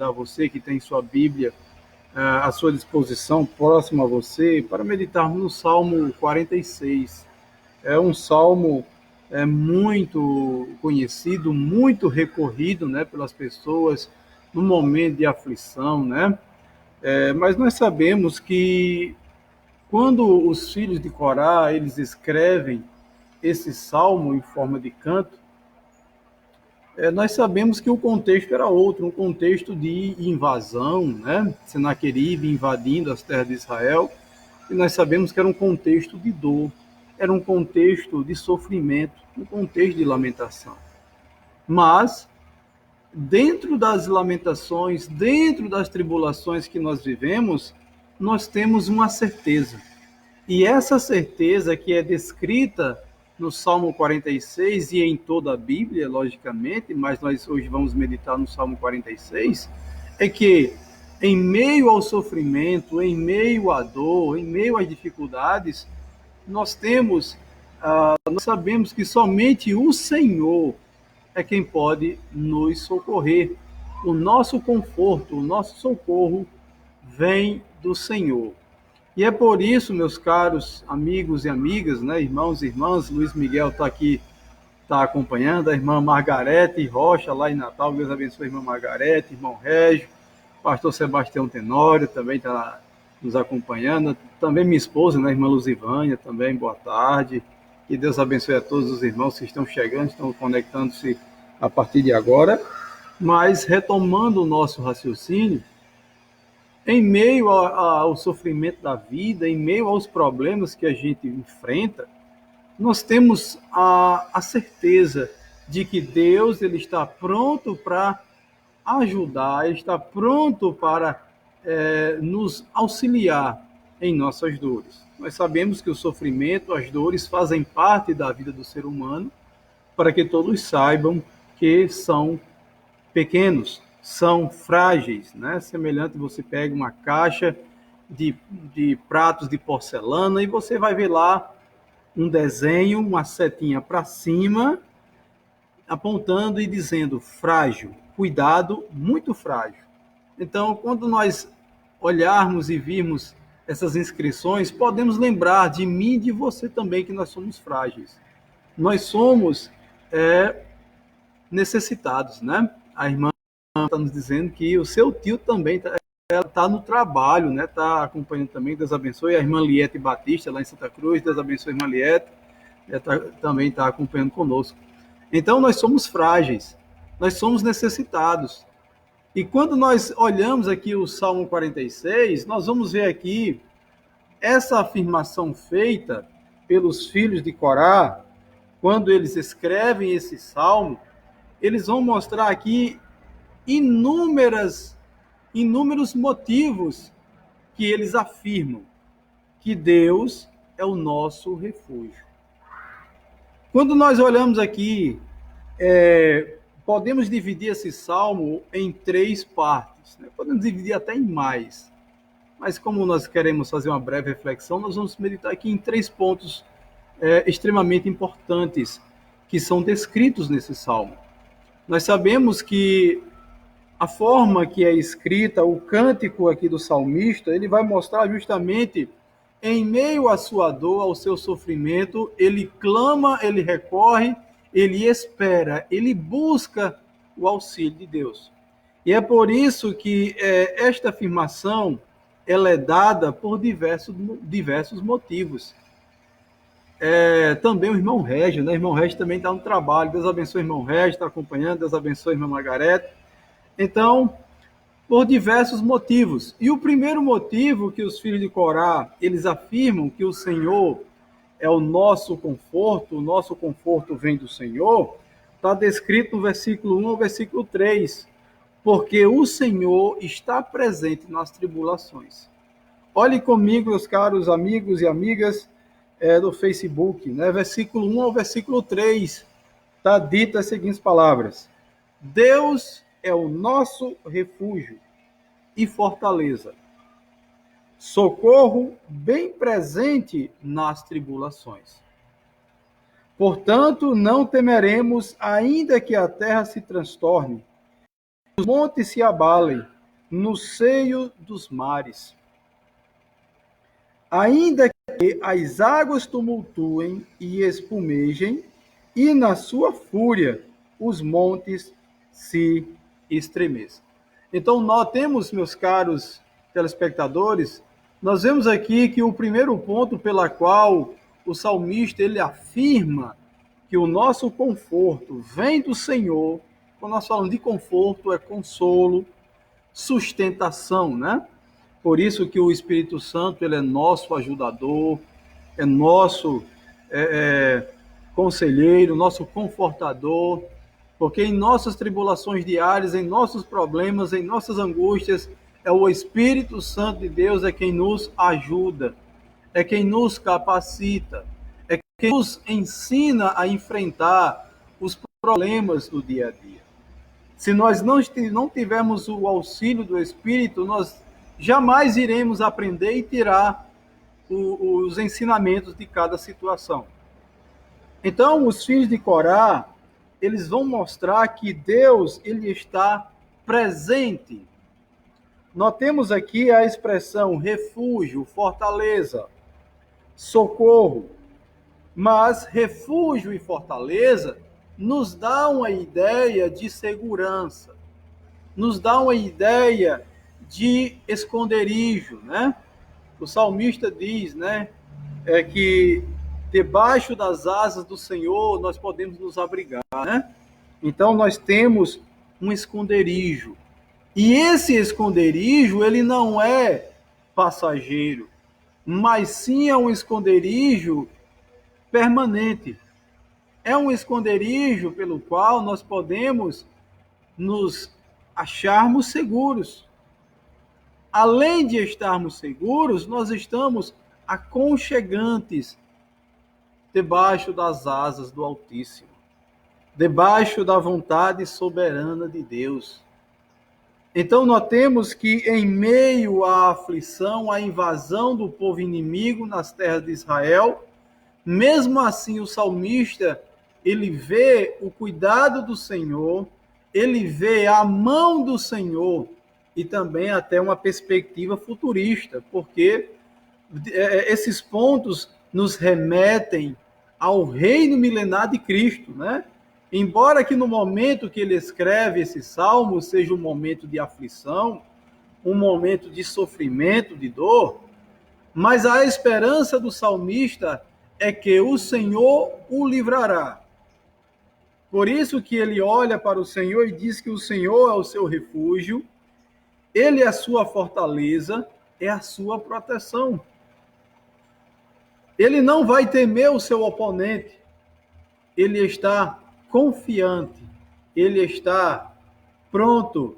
a você que tem sua Bíblia à sua disposição, próximo a você, para meditarmos no Salmo 46. É um salmo muito conhecido, muito recorrido, né, pelas pessoas no momento de aflição, né? Mas nós sabemos que quando os filhos de Corá eles escrevem esse salmo em forma de canto, nós sabemos que o contexto era outro, um contexto de invasão, né? Senaqueribe invadindo as terras de Israel, e nós sabemos que era um contexto de dor, era um contexto de sofrimento, um contexto de lamentação. Mas, dentro das lamentações, dentro das tribulações que nós vivemos, nós temos uma certeza. E essa certeza que é descrita no Salmo 46 e em toda a Bíblia, logicamente, mas nós hoje vamos meditar no Salmo 46, é que em meio ao sofrimento, em meio à dor, em meio às dificuldades, nós sabemos que somente o Senhor é quem pode nos socorrer. O nosso conforto, o nosso socorro vem do Senhor. E é por isso, meus caros amigos e amigas, né, irmãos e irmãs, Luiz Miguel está aqui, está acompanhando, a irmã Margarete Rocha, lá em Natal, Deus abençoe a irmã Margarete, irmão Régio, pastor Sebastião Tenório também está nos acompanhando, também minha esposa, né, irmã Luzivânia, também, boa tarde, que Deus abençoe a todos os irmãos que estão chegando, estão conectando-se a partir de agora, mas retomando o nosso raciocínio, em meio ao sofrimento da vida, em meio aos problemas que a gente enfrenta, nós temos a certeza de que Deus ele está pronto para ajudar, ele está pronto para nos auxiliar em nossas dores. Nós sabemos que o sofrimento, as dores fazem parte da vida do ser humano, para que todos saibam que são pequenos, são frágeis, né? Semelhante, você pega uma caixa de pratos de porcelana e você vai ver lá um desenho, uma setinha para cima, apontando e dizendo frágil, cuidado, muito frágil. Então, quando nós olharmos e virmos essas inscrições, podemos lembrar de mim e de você também que nós somos frágeis. Nós somos necessitados, né? A irmã está nos dizendo que o seu tio também está no trabalho, né? Está acompanhando também, Deus abençoe. A irmã Liette Batista, lá em Santa Cruz, Deus abençoe a irmã Liette, também está acompanhando conosco. Então, nós somos frágeis, nós somos necessitados. E quando nós olhamos aqui o Salmo 46, nós vamos ver aqui essa afirmação feita pelos filhos de Corá, quando eles escrevem esse salmo, eles vão mostrar aqui inúmeros motivos que eles afirmam que Deus é o nosso refúgio. Quando nós olhamos aqui, podemos dividir esse salmo em 3 partes, né? Podemos dividir até em mais, mas como nós queremos fazer uma breve reflexão, nós vamos meditar aqui em 3 pontos extremamente importantes que são descritos nesse salmo. Nós sabemos que a forma que é escrita, o cântico aqui do salmista, ele vai mostrar justamente em meio à sua dor, ao seu sofrimento, ele clama, ele recorre, ele espera, ele busca o auxílio de Deus. E é por isso que esta afirmação ela é dada por diversos motivos. Também o irmão Régio, né? O irmão Régio também está no trabalho. Deus abençoe o irmão Régio, está acompanhando. Deus abençoe a irmã Margarete. Então, por diversos motivos. E o primeiro motivo que os filhos de Corá, eles afirmam que o Senhor é o nosso conforto vem do Senhor, está descrito no versículo 1 ao versículo 3. Porque o Senhor está presente nas tribulações. Olhe comigo, meus caros amigos e amigas do Facebook, né? Versículo 1 ao versículo 3, está dito as seguintes palavras: Deus é o nosso refúgio e fortaleza, socorro bem presente nas tribulações. Portanto, não temeremos, ainda que a terra se transtorne os montes se abalem no seio dos mares. Ainda que as águas tumultuem e espumejem, e na sua fúria os montes se estremeçam. Então, nós temos, meus caros telespectadores, nós vemos aqui que o primeiro ponto pela qual o salmista ele afirma que o nosso conforto vem do Senhor. Quando nós falamos de conforto, é consolo, sustentação, né? Por isso que o Espírito Santo ele é nosso ajudador, é nosso conselheiro, nosso confortador, porque em nossas tribulações diárias, em nossos problemas, em nossas angústias, é o Espírito Santo de Deus é quem nos ajuda, é quem nos capacita, é quem nos ensina a enfrentar os problemas do dia a dia. Se nós não tivermos o auxílio do Espírito, nós jamais iremos aprender e tirar os ensinamentos de cada situação. Então, os filhos de Corá, eles vão mostrar que Deus ele está presente. Nós temos aqui a expressão refúgio, fortaleza, socorro. Mas refúgio e fortaleza nos dá uma ideia de segurança, nos dá uma ideia de esconderijo, né? O salmista diz, né, que debaixo das asas do Senhor nós podemos nos abrigar, né? Então nós temos um esconderijo. E esse esconderijo, ele não é passageiro, mas sim é um esconderijo permanente. É um esconderijo pelo qual nós podemos nos acharmos seguros. Além de estarmos seguros, nós estamos aconchegantes debaixo das asas do Altíssimo, debaixo da vontade soberana de Deus. Então, nós temos que, em meio à aflição, à invasão do povo inimigo nas terras de Israel, mesmo assim, o salmista, ele vê o cuidado do Senhor, ele vê a mão do Senhor e também até uma perspectiva futurista, porque esses pontos nos remetem ao reino milenar de Cristo, né? Embora que no momento que ele escreve esse salmo seja um momento de aflição, um momento de sofrimento, de dor, mas a esperança do salmista é que o Senhor o livrará. Por isso que ele olha para o Senhor e diz que o Senhor é o seu refúgio, ele é a sua fortaleza, é a sua proteção. Ele não vai temer o seu oponente, ele está confiante, ele está pronto,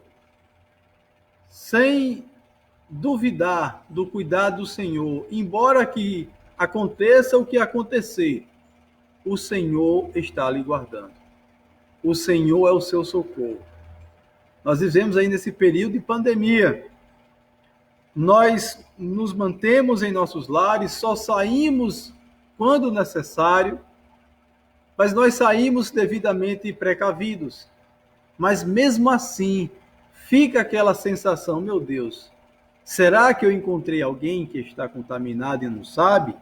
sem duvidar do cuidado do Senhor, embora que aconteça o que acontecer, o Senhor está lhe guardando. O Senhor é o seu socorro. Nós vivemos aí nesse período de pandemia. Nós nos mantemos em nossos lares, só saímos quando necessário, mas nós saímos devidamente precavidos. Mas mesmo assim, fica aquela sensação, meu Deus, será que eu encontrei alguém que está contaminado e não sabe?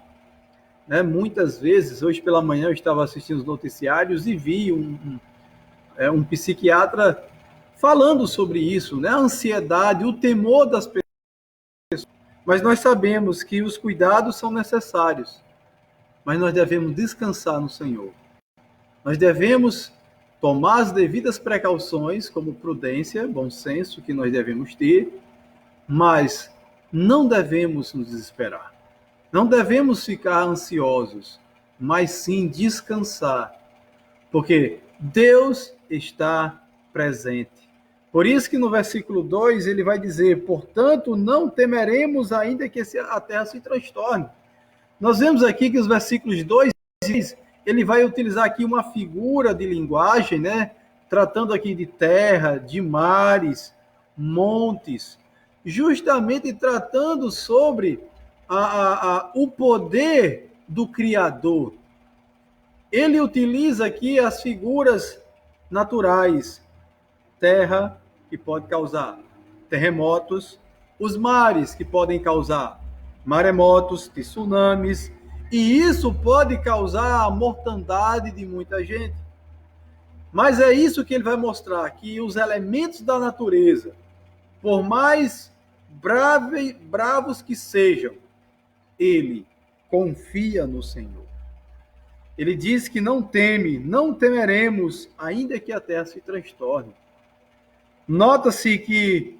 Né? Muitas vezes, hoje pela manhã eu estava assistindo os noticiários e vi um psiquiatra falando sobre isso, né? A ansiedade, o temor das pessoas. Mas nós sabemos que os cuidados são necessários, mas nós devemos descansar no Senhor. Nós devemos tomar as devidas precauções, como prudência, bom senso, que nós devemos ter, mas não devemos nos desesperar. Não devemos ficar ansiosos, mas sim descansar, porque Deus está presente. Por isso que no versículo 2 ele vai dizer, portanto, não temeremos ainda que a terra se transtorne. Nós vemos aqui que os versículos 2 e 3, ele vai utilizar aqui uma figura de linguagem, né? Tratando aqui de terra, de mares, montes, justamente tratando sobre o poder do Criador. Ele utiliza aqui as figuras naturais, terra, que pode causar terremotos, os mares, que podem causar maremotos, tsunamis, e isso pode causar a mortandade de muita gente. Mas é isso que ele vai mostrar, que os elementos da natureza, por mais bravos que sejam, ele confia no Senhor. Ele diz que não teme, não temeremos, ainda que a terra se transtorne. Nota-se que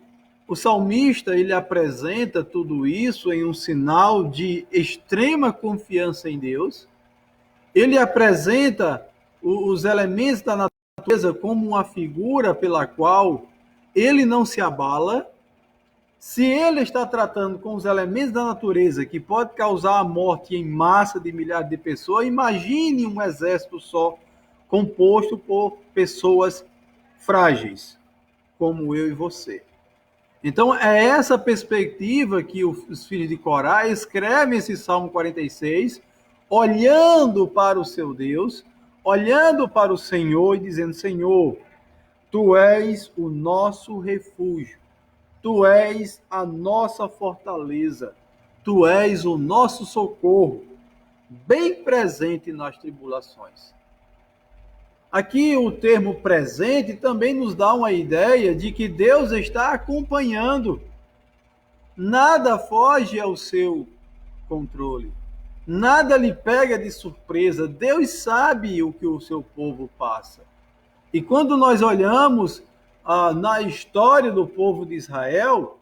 o salmista ele apresenta tudo isso em um sinal de extrema confiança em Deus. Ele apresenta os elementos da natureza como uma figura pela qual ele não se abala. Se ele está tratando com os elementos da natureza que pode causar a morte em massa de milhares de pessoas, imagine um exército só composto por pessoas frágeis, como eu e você. Então, é essa perspectiva que os filhos de Corá escrevem esse Salmo 46, olhando para o seu Deus, olhando para o Senhor e dizendo: Senhor, Tu és o nosso refúgio, Tu és a nossa fortaleza, Tu és o nosso socorro, bem presente nas tribulações. Aqui o termo presente também nos dá uma ideia de que Deus está acompanhando. Nada foge ao seu controle. Nada lhe pega de surpresa. Deus sabe o que o seu povo passa. E quando nós olhamos na história do povo de Israel,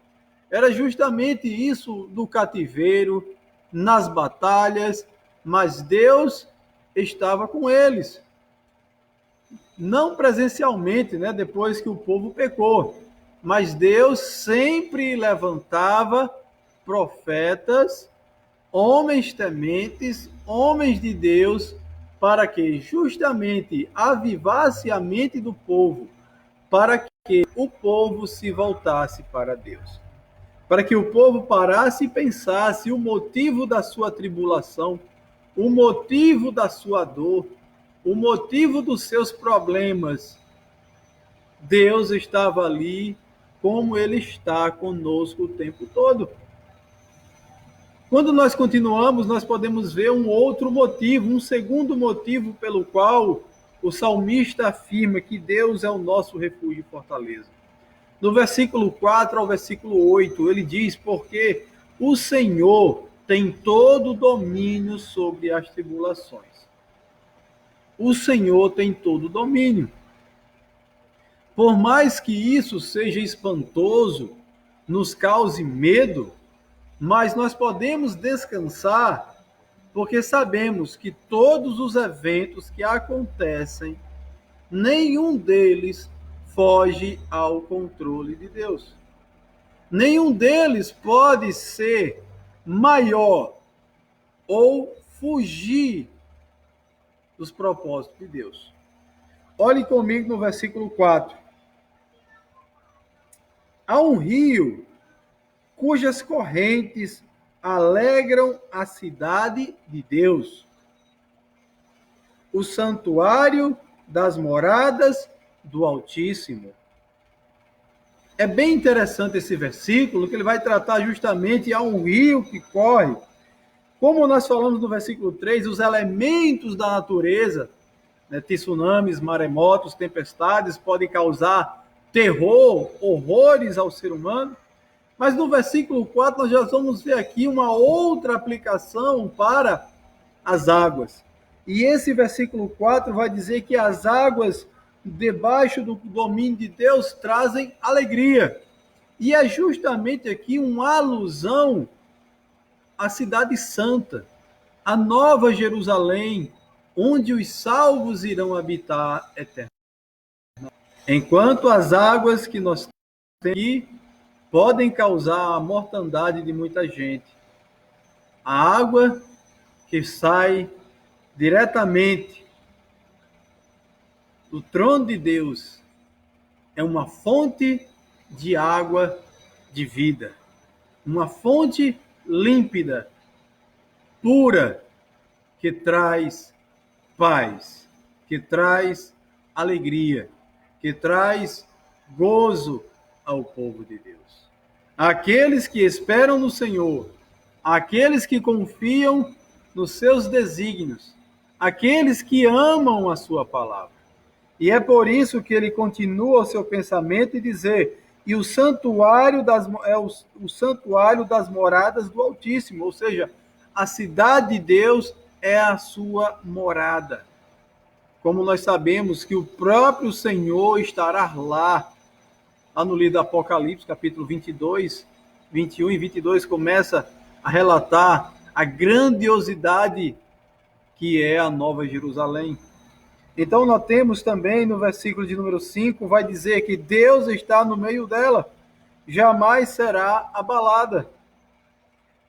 era justamente isso do cativeiro, nas batalhas, mas Deus estava com eles. Não presencialmente, né, depois que o povo pecou, mas Deus sempre levantava profetas, homens tementes, homens de Deus, para que justamente avivasse a mente do povo, para que o povo se voltasse para Deus, para que o povo parasse e pensasse o motivo da sua tribulação, o motivo da sua dor, o motivo dos seus problemas. Deus estava ali como Ele está conosco o tempo todo. Quando nós continuamos, nós podemos ver um outro motivo, um segundo motivo pelo qual o salmista afirma que Deus é o nosso refúgio e fortaleza. No versículo 4 ao versículo 8, ele diz: porque o Senhor tem todo o domínio sobre as tribulações. O Senhor tem todo o domínio. Por mais que isso seja espantoso, nos cause medo, mas nós podemos descansar, porque sabemos que todos os eventos que acontecem, nenhum deles foge ao controle de Deus. Nenhum deles pode ser maior ou fugir dos propósitos de Deus. Olhe comigo no versículo 4. Há um rio cujas correntes alegram a cidade de Deus, o santuário das moradas do Altíssimo. É bem interessante esse versículo, que ele vai tratar justamente a um rio que corre. Como nós falamos no versículo 3, os elementos da natureza, né, tsunamis, maremotos, tempestades, podem causar terror, horrores ao ser humano. Mas no versículo 4 nós já vamos ver aqui uma outra aplicação para as águas. E esse versículo 4 vai dizer que as águas debaixo do domínio de Deus trazem alegria. E é justamente aqui uma alusão à cidade santa, a nova Jerusalém, onde os salvos irão habitar eternamente. Enquanto as águas que nós temos aqui podem causar a mortandade de muita gente, a água que sai diretamente do trono de Deus é uma fonte de água de vida, uma fonte límpida, pura, que traz paz, que traz alegria, que traz gozo ao povo de Deus. Aqueles que esperam no Senhor, aqueles que confiam nos seus desígnios, aqueles que amam a sua palavra. E é por isso que ele continua o seu pensamento e dizer: e o santuário o santuário das moradas do Altíssimo, ou seja, a cidade de Deus é a sua morada. Como nós sabemos que o próprio Senhor estará lá no livro do Apocalipse, capítulo 22, 21 e 22, começa a relatar a grandiosidade que é a Nova Jerusalém. Então, nós temos também no versículo de número 5, vai dizer que Deus está no meio dela, jamais será abalada.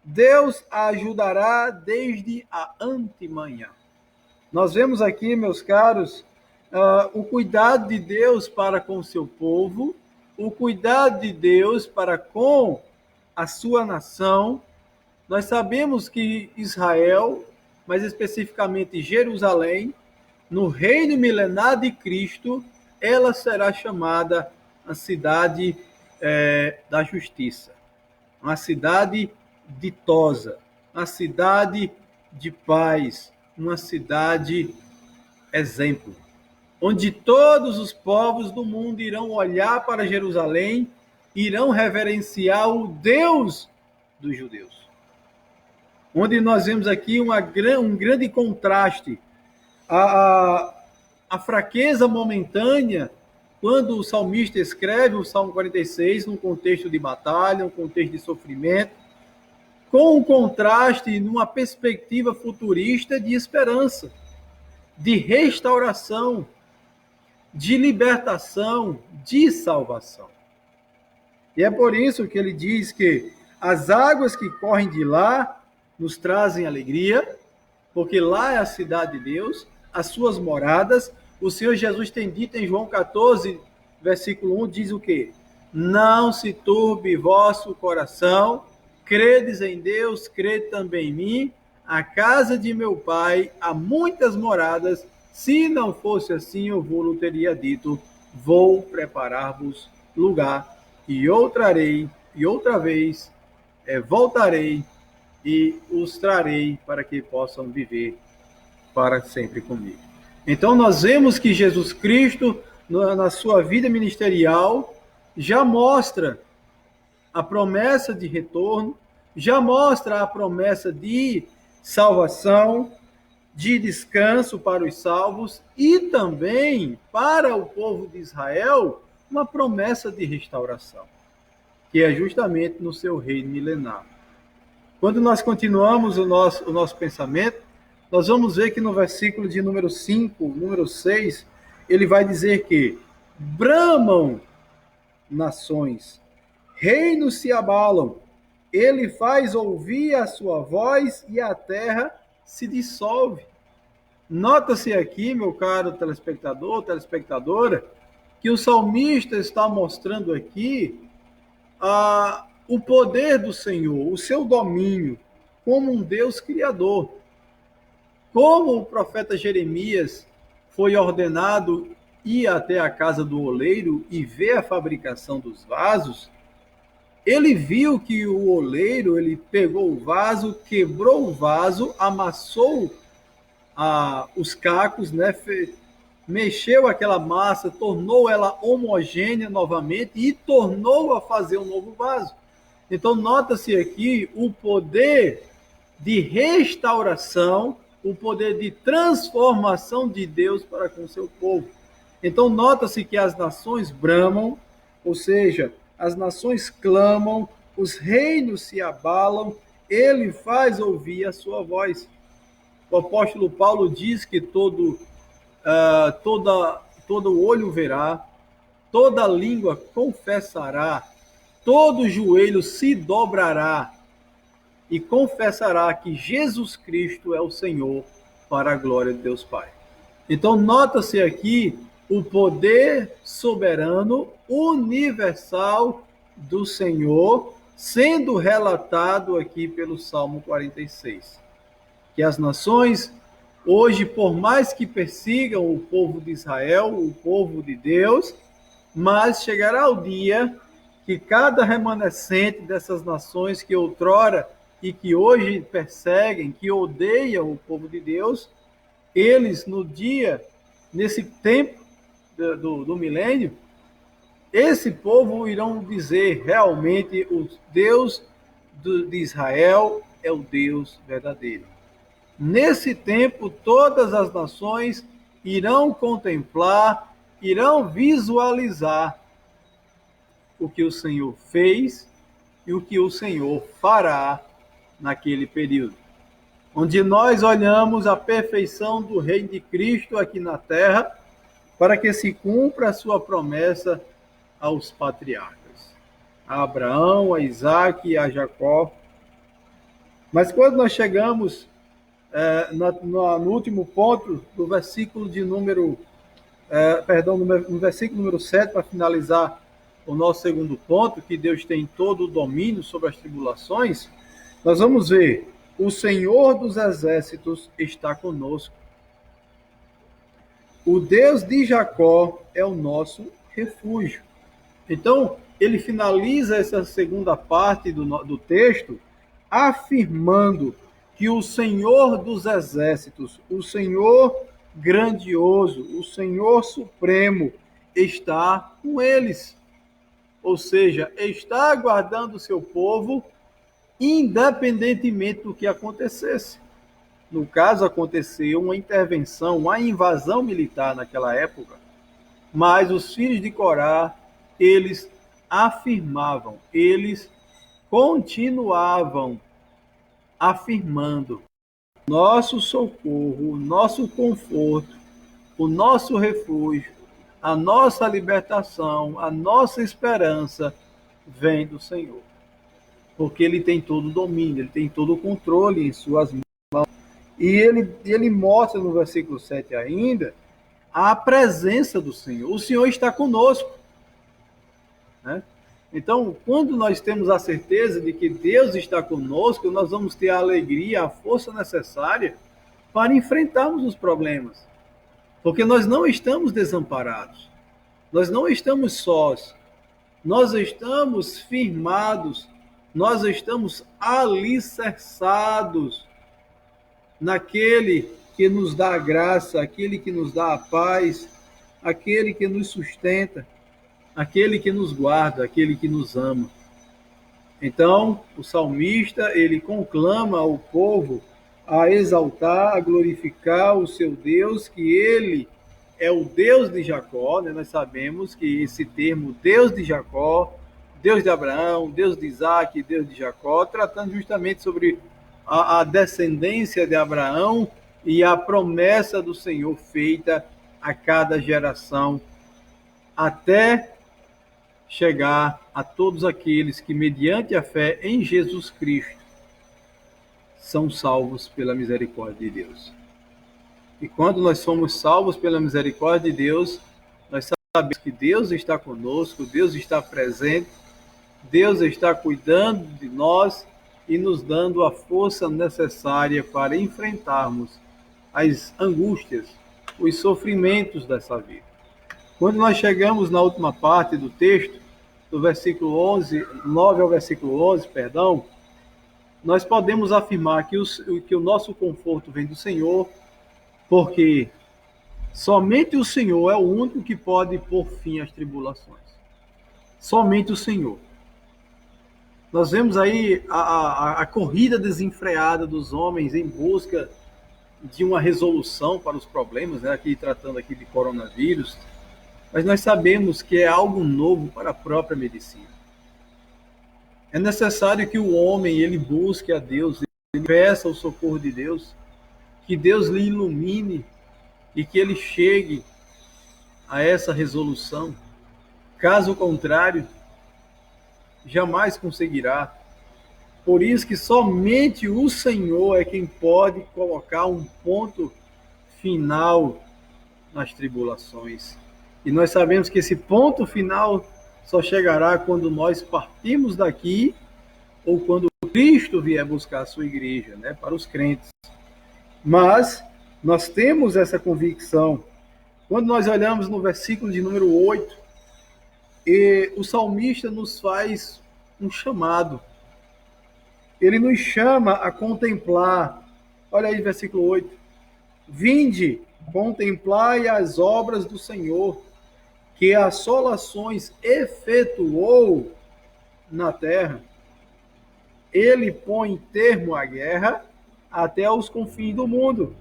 Deus a ajudará desde a antemanhã. Nós vemos aqui, meus caros, o cuidado de Deus para com o seu povo, o cuidado de Deus para com a sua nação. Nós sabemos que Israel, mais especificamente Jerusalém, no reino milenar de Cristo, ela será chamada a cidade da justiça, uma cidade ditosa, uma cidade de paz, uma cidade exemplo, onde todos os povos do mundo irão olhar para Jerusalém, irão reverenciar o Deus dos judeus. Onde nós vemos aqui um grande contraste, a fraqueza momentânea, quando o salmista escreve o Salmo 46, num contexto de batalha, num contexto de sofrimento, com um contraste numa perspectiva futurista de esperança, de restauração, de libertação, de salvação. E é por isso que ele diz que as águas que correm de lá nos trazem alegria, porque lá é a cidade de Deus, as suas moradas. O Senhor Jesus tem dito em João 14, versículo 1, diz o quê? Não se turbe vosso coração, credes em Deus, crede também em mim. A casa de meu pai há muitas moradas, se não fosse assim, eu vou teria dito, vou preparar-vos lugar, e outra vez voltarei e os trarei para que possam viver para sempre comigo. Então nós vemos que Jesus Cristo, na sua vida ministerial, já mostra a promessa de retorno, já mostra a promessa de salvação, de descanso para os salvos e também para o povo de Israel uma promessa de restauração, que é justamente no seu reino milenar. Quando nós continuamos o nosso pensamento, nós vamos ver que no versículo de número 5, número 6, ele vai dizer que bramam nações, reinos se abalam, ele faz ouvir a sua voz e a terra se dissolve. Nota-se aqui, meu caro telespectador, telespectadora, que o salmista está mostrando aqui o poder do Senhor, o seu domínio, como um Deus criador. Como o profeta Jeremias foi ordenado ir até a casa do oleiro e ver a fabricação dos vasos, ele viu que o oleiro, ele pegou o vaso, quebrou o vaso, amassou os cacos, né? Mexeu aquela massa, tornou ela homogênea novamente e tornou a fazer um novo vaso. Então, nota-se aqui o poder de restauração, o poder de transformação de Deus para com o seu povo. Então, nota-se que as nações bramam, ou seja, as nações clamam, os reinos se abalam, ele faz ouvir a sua voz. O apóstolo Paulo diz que todo olho verá, toda língua confessará, todo joelho se dobrará e confessará que Jesus Cristo é o Senhor, para a glória de Deus Pai. Então, nota-se aqui o poder soberano, universal do Senhor, sendo relatado aqui pelo Salmo 46. Que as nações, hoje, por mais que persigam o povo de Israel, o povo de Deus, mas chegará o dia que cada remanescente dessas nações que outrora e que hoje perseguem, que odeiam o povo de Deus, eles nesse tempo do milênio, esse povo irão dizer realmente o Deus de Israel é o Deus verdadeiro. Nesse tempo, todas as nações irão contemplar, irão visualizar o que o Senhor fez e o que o Senhor fará naquele período, onde nós olhamos a perfeição do reino de Cristo aqui na terra, para que se cumpra a sua promessa aos patriarcas, a Abraão, a Isaac e a Jacó. Mas quando nós chegamos no último ponto do versículo de número, no versículo número 7, para finalizar o nosso segundo ponto, que Deus tem todo o domínio sobre as tribulações, nós vamos ver: o Senhor dos exércitos está conosco. O Deus de Jacó é o nosso refúgio. Então, ele finaliza essa segunda parte do texto afirmando que o Senhor dos exércitos, o Senhor grandioso, o Senhor supremo, está com eles. Ou seja, está guardando o seu povo independentemente do que acontecesse. No caso, aconteceu uma intervenção, uma invasão militar naquela época, mas os filhos de Corá, eles afirmavam, eles continuavam afirmando: nosso socorro, o nosso conforto, o nosso refúgio, a nossa libertação, a nossa esperança vem do Senhor. Porque ele tem todo o domínio, ele tem todo o controle em suas mãos. E ele mostra no versículo 7 ainda a presença do Senhor. O Senhor está conosco, né? Então, quando nós temos a certeza de que Deus está conosco, nós vamos ter a alegria, a força necessária para enfrentarmos os problemas. Porque nós não estamos desamparados, nós não estamos sós, nós estamos firmados, nós estamos alicerçados naquele que nos dá a graça, aquele que nos dá a paz, aquele que nos sustenta, aquele que nos guarda, aquele que nos ama. Então, o salmista, ele conclama ao povo a exaltar, a glorificar o seu Deus, que ele é o Deus de Jacó, né? Nós sabemos que esse termo Deus de Jacó, Deus de Abraão, Deus de Isaac, Deus de Jacó, tratando justamente sobre a descendência de Abraão e a promessa do Senhor feita a cada geração, até chegar a todos aqueles que, mediante a fé em Jesus Cristo, são salvos pela misericórdia de Deus. E quando nós somos salvos pela misericórdia de Deus, nós sabemos que Deus está conosco, Deus está presente, Deus está cuidando de nós e nos dando a força necessária para enfrentarmos as angústias, os sofrimentos dessa vida. Quando nós chegamos na última parte do texto, do versículo 9 ao versículo 11, nós podemos afirmar que o nosso conforto vem do Senhor, porque somente o Senhor é o único que pode pôr fim às tribulações. Somente o Senhor. Nós vemos aí a corrida desenfreada dos homens em busca de uma resolução para os problemas, né? Aqui tratando aqui de coronavírus, mas nós sabemos que é algo novo para a própria medicina. É necessário que o homem ele busque a Deus, ele peça o socorro de Deus, que Deus lhe ilumine e que ele chegue a essa resolução. Caso contrário, jamais conseguirá. Por isso que somente o Senhor é quem pode colocar um ponto final nas tribulações. E nós sabemos que esse ponto final só chegará quando nós partirmos daqui ou quando Cristo vier buscar a sua igreja, né, para os crentes. Mas nós temos essa convicção. Quando nós olhamos no versículo de número 8, E o salmista nos faz um chamado. Ele nos chama a contemplar. Olha aí, versículo 8. Vinde, contemplai as obras do Senhor, que assolações efetuou na terra. Ele põe termo à guerra até os confins do mundo.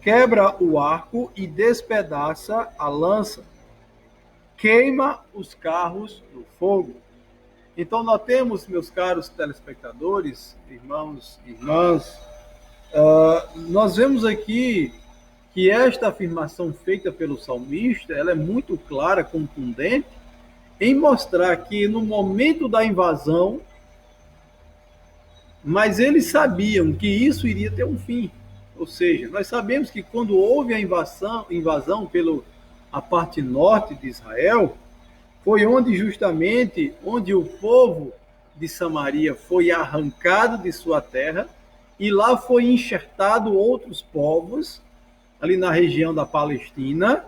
Quebra o arco e despedaça a lança. Queima os carros no fogo. Então, nós temos, meus caros telespectadores, irmãos e irmãs, nós vemos aqui que esta afirmação feita pelo salmista, ela é muito clara, contundente, em mostrar que no momento da invasão, mas eles sabiam que isso iria ter um fim. Ou seja, nós sabemos que quando houve a invasão pela a parte norte de Israel, foi onde o povo de Samaria foi arrancado de sua terra e lá foi enxertado outros povos, ali na região da Palestina,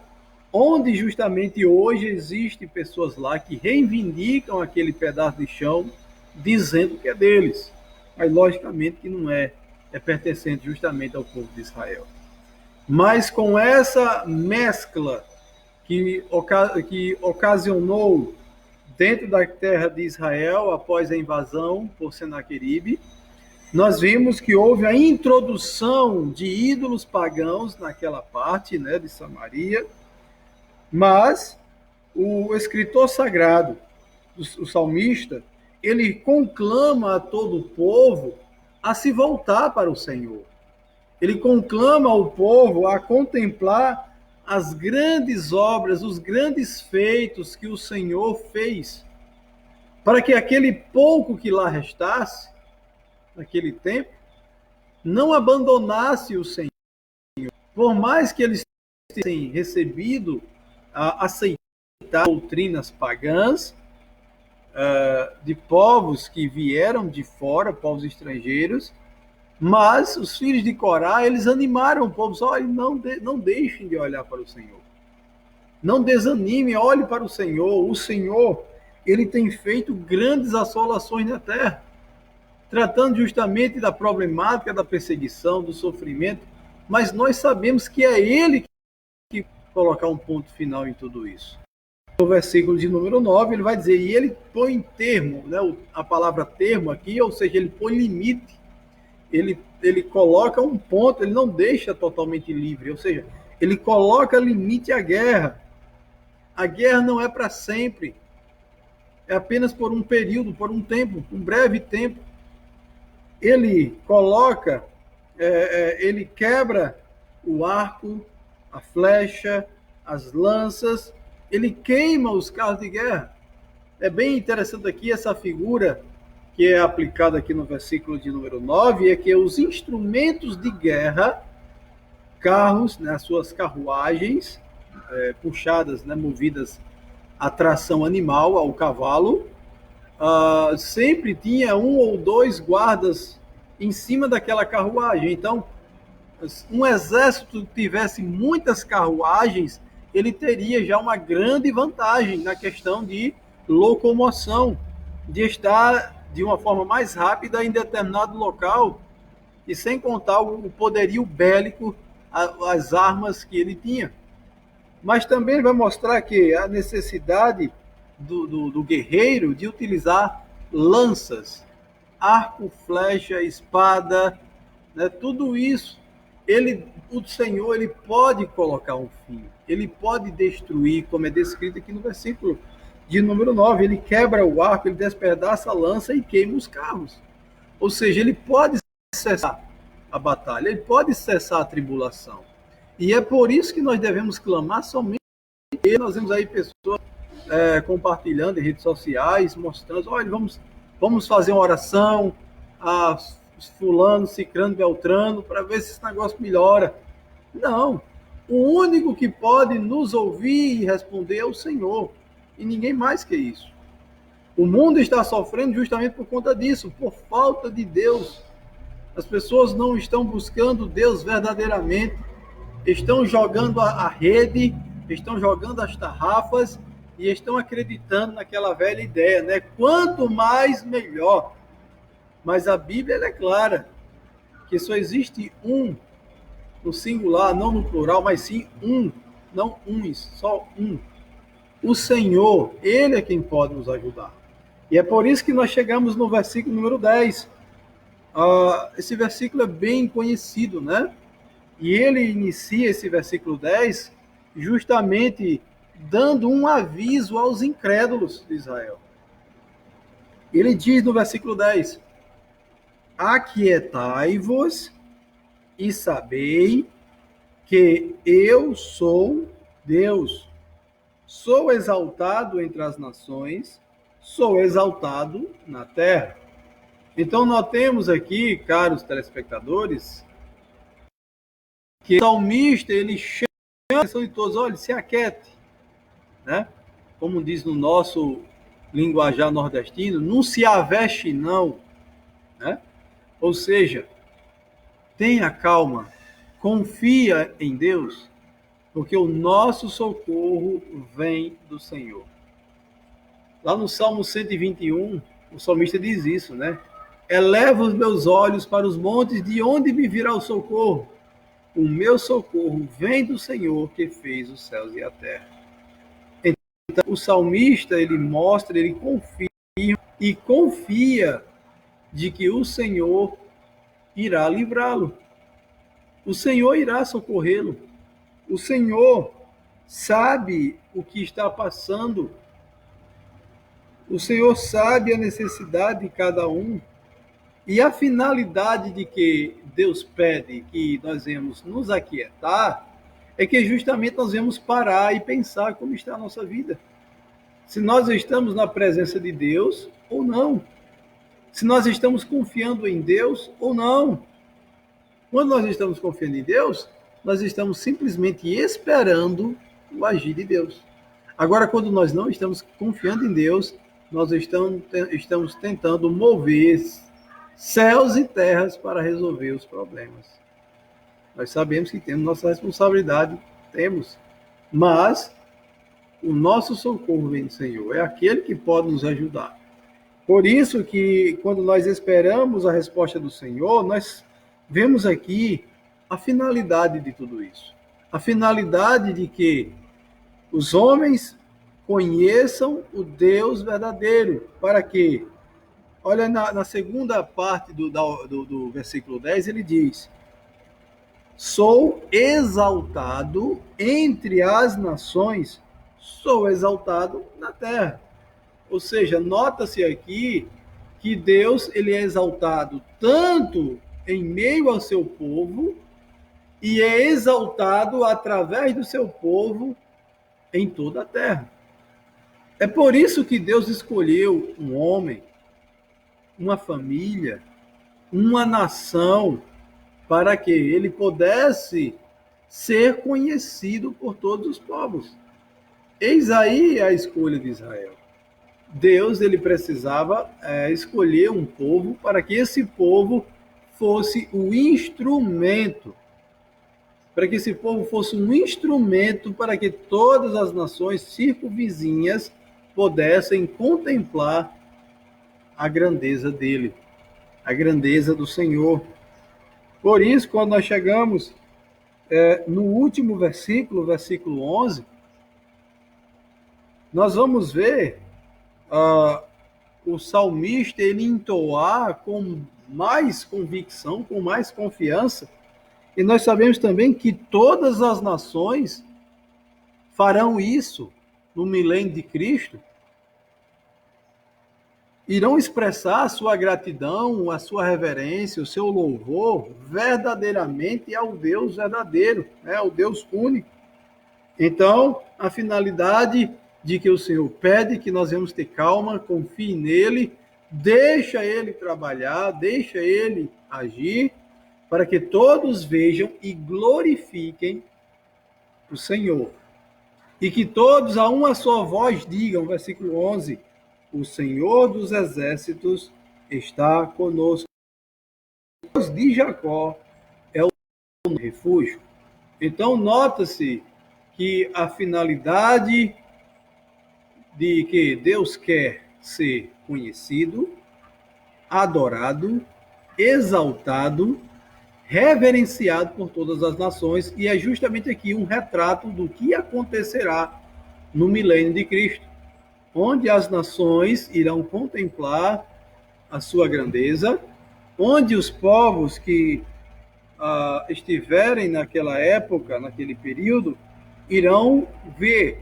onde justamente hoje existem pessoas lá que reivindicam aquele pedaço de chão, dizendo que é deles. Mas logicamente que não é, é pertencente justamente ao povo de Israel. Mas com essa mescla que ocasionou dentro da terra de Israel, após a invasão por Senaqueribe, nós vimos que houve a introdução de ídolos pagãos naquela parte, né, de Samaria, mas o escritor sagrado, o salmista, ele conclama a todo o povo a se voltar para o Senhor. Ele conclama o povo a contemplar as grandes obras, os grandes feitos que o Senhor fez, para que aquele pouco que lá restasse, naquele tempo, não abandonasse o Senhor. Por mais que eles tenham recebido, aceitar doutrinas pagãs, de povos que vieram de fora, povos estrangeiros, mas os filhos de Corá, eles animaram o povo, olha, não deixem de olhar para o Senhor. Não desanime, olhe para o Senhor. O Senhor, ele tem feito grandes assolações na terra, tratando justamente da problemática da perseguição, do sofrimento, mas nós sabemos que é ele que colocar um ponto final em tudo isso. No versículo de número 9, ele vai dizer, e ele põe termo, né, a palavra termo aqui, ou seja, ele põe limite. Ele coloca um ponto, ele não deixa totalmente livre, ou seja, ele coloca limite à guerra. A guerra não é para sempre, é apenas por um período, por um tempo, um breve tempo. Ele coloca, ele quebra o arco, a flecha, as lanças, ele queima os carros de guerra. É bem interessante aqui essa figura que é aplicada aqui no versículo de número 9, é que os instrumentos de guerra, carros, né, as suas carruagens, puxadas, né, movidas a tração animal, ao cavalo, sempre tinha um ou dois guardas em cima daquela carruagem. Então, um exército que tivesse muitas carruagens, ele teria já uma grande vantagem na questão de locomoção, de estar de uma forma mais rápida em determinado local, e sem contar o poderio bélico, as armas que ele tinha. Mas também vai mostrar que a necessidade do guerreiro de utilizar lanças, arco, flecha, espada, né, tudo isso, o Senhor, ele pode colocar um fim, ele pode destruir, como é descrito aqui no versículo de número 9, ele quebra o arco, ele despedaça a lança e queima os carros. Ou seja, ele pode cessar a batalha, ele pode cessar a tribulação. E é por isso que nós devemos clamar somente ele. Nós vemos aí pessoas compartilhando em redes sociais, mostrando, olha, vamos fazer uma oração a fulano, cicrano, beltrano, para ver se esse negócio melhora. Não. O único que pode nos ouvir e responder é o Senhor. E ninguém mais que isso. O mundo está sofrendo justamente por conta disso, por falta de Deus. As pessoas não estão buscando Deus verdadeiramente, estão jogando a rede, estão jogando as tarrafas e estão acreditando naquela velha ideia, né? Quanto mais, melhor. Mas a Bíblia é clara que só existe um, no singular, não no plural, mas sim um, não uns, só um. O Senhor, Ele é quem pode nos ajudar. E é por isso que nós chegamos no versículo número 10. Esse versículo é bem conhecido, né? E ele inicia esse versículo 10 justamente dando um aviso aos incrédulos de Israel. Ele diz no versículo 10: aquietai-vos e sabei que eu sou Deus. Sou exaltado entre as nações, sou exaltado na terra. Então, notemos aqui, caros telespectadores, que o salmista, ele chama a atenção de todos, olha, se aquiete, né? Como diz no nosso linguajar nordestino, não se aveste não, né? Ou seja, tenha calma, confia em Deus, porque o nosso socorro vem do Senhor. Lá no Salmo 121, o salmista diz isso, né? Eleva os meus olhos para os montes, de onde me virá o socorro? O meu socorro vem do Senhor que fez os céus e a terra. Então, o salmista, ele mostra, ele confia de que o Senhor irá livrá-lo. O Senhor irá socorrê-lo. O Senhor sabe o que está passando. O Senhor sabe a necessidade de cada um. E a finalidade de que Deus pede que nós vamos nos aquietar é que justamente nós vamos parar e pensar como está a nossa vida. Se nós estamos na presença de Deus ou não. Se nós estamos confiando em Deus ou não. Quando nós estamos confiando em Deus, nós estamos simplesmente esperando o agir de Deus. Agora, quando nós não estamos confiando em Deus, nós estamos tentando mover céus e terras para resolver os problemas. Nós sabemos que temos nossa responsabilidade, temos, mas o nosso socorro vem do Senhor, é aquele que pode nos ajudar. Por isso que quando nós esperamos a resposta do Senhor, nós vemos aqui a finalidade de tudo isso. A finalidade de que os homens conheçam o Deus verdadeiro, para que, olha na segunda parte do versículo 10, ele diz: sou exaltado entre as nações, sou exaltado na terra. Ou seja, nota-se aqui que Deus, ele é exaltado tanto em meio ao seu povo e é exaltado através do seu povo em toda a terra. É por isso que Deus escolheu um homem, uma família, uma nação, para que ele pudesse ser conhecido por todos os povos. Eis aí a escolha de Israel. Deus, ele precisava escolher um povo para que esse povo fosse o instrumento, para que esse povo fosse um instrumento para que todas as nações circunvizinhas pudessem contemplar a grandeza dele, a grandeza do Senhor. Por isso, quando nós chegamos no último versículo, versículo 11, nós vamos ver o salmista ele entoar com mais convicção, com mais confiança, e nós sabemos também que todas as nações farão isso no milênio de Cristo, irão expressar a sua gratidão, a sua reverência, o seu louvor verdadeiramente ao Deus verdadeiro, ao Deus único. Então, a finalidade de que o Senhor pede que nós vamos ter calma, confie nele, deixa ele trabalhar, deixa ele agir, para que todos vejam e glorifiquem o Senhor. E que todos a uma só voz digam, versículo 11, o Senhor dos exércitos está conosco. O Deus de Jacó é o refúgio. Então, nota-se que a finalidade de que Deus quer ser conhecido, adorado, exaltado, reverenciado por todas as nações, e é justamente aqui um retrato do que acontecerá no milênio de Cristo, onde as nações irão contemplar a sua grandeza, onde os povos que estiverem naquela época, naquele período, irão ver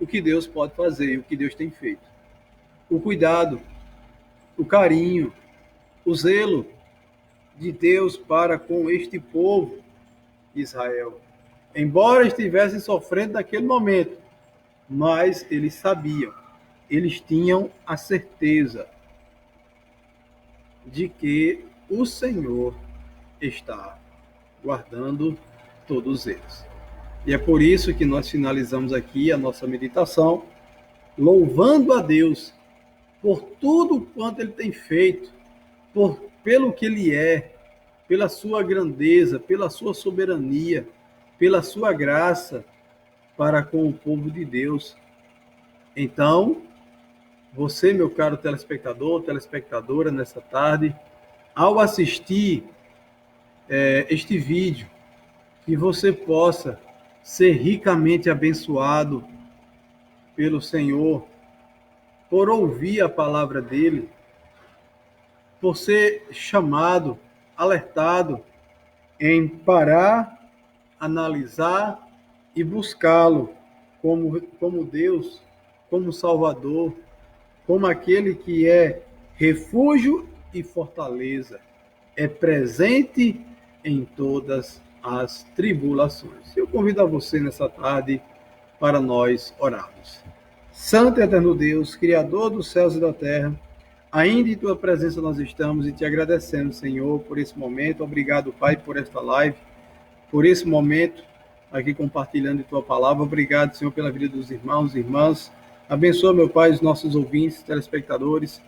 o que Deus pode fazer, o que Deus tem feito. O cuidado, o carinho, o zelo de Deus para com este povo de Israel. Embora estivessem sofrendo naquele momento, mas eles sabiam, eles tinham a certeza de que o Senhor está guardando todos eles. E é por isso que nós finalizamos aqui a nossa meditação, louvando a Deus por tudo quanto Ele tem feito, pelo que Ele é, pela sua grandeza, pela sua soberania, pela sua graça para com o povo de Deus. Então, você, meu caro telespectador, telespectadora, nessa tarde, ao assistir este vídeo, que você possa ser ricamente abençoado pelo Senhor, por ouvir a palavra dele, por ser chamado, alertado em parar, analisar e buscá-lo como Deus, como Salvador, como aquele que é refúgio e fortaleza, é presente em todas as tribulações. Eu convido a você nessa tarde para nós orarmos. Santo e eterno Deus, Criador dos céus e da terra, ainda em Tua presença nós estamos e te agradecemos, Senhor, por esse momento. Obrigado, Pai, por esta live, por esse momento aqui compartilhando Tua palavra. Obrigado, Senhor, pela vida dos irmãos e irmãs. Abençoa, meu Pai, os nossos ouvintes, telespectadores,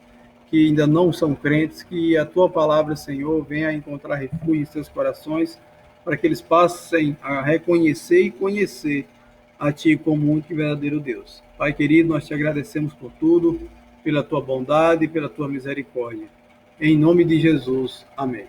que ainda não são crentes, que a Tua palavra, Senhor, venha encontrar refúgio em seus corações, para que eles passem a reconhecer e conhecer a Ti como único e verdadeiro Deus. Pai querido, nós te agradecemos por tudo, pela Tua bondade e pela Tua misericórdia. Em nome de Jesus, amém.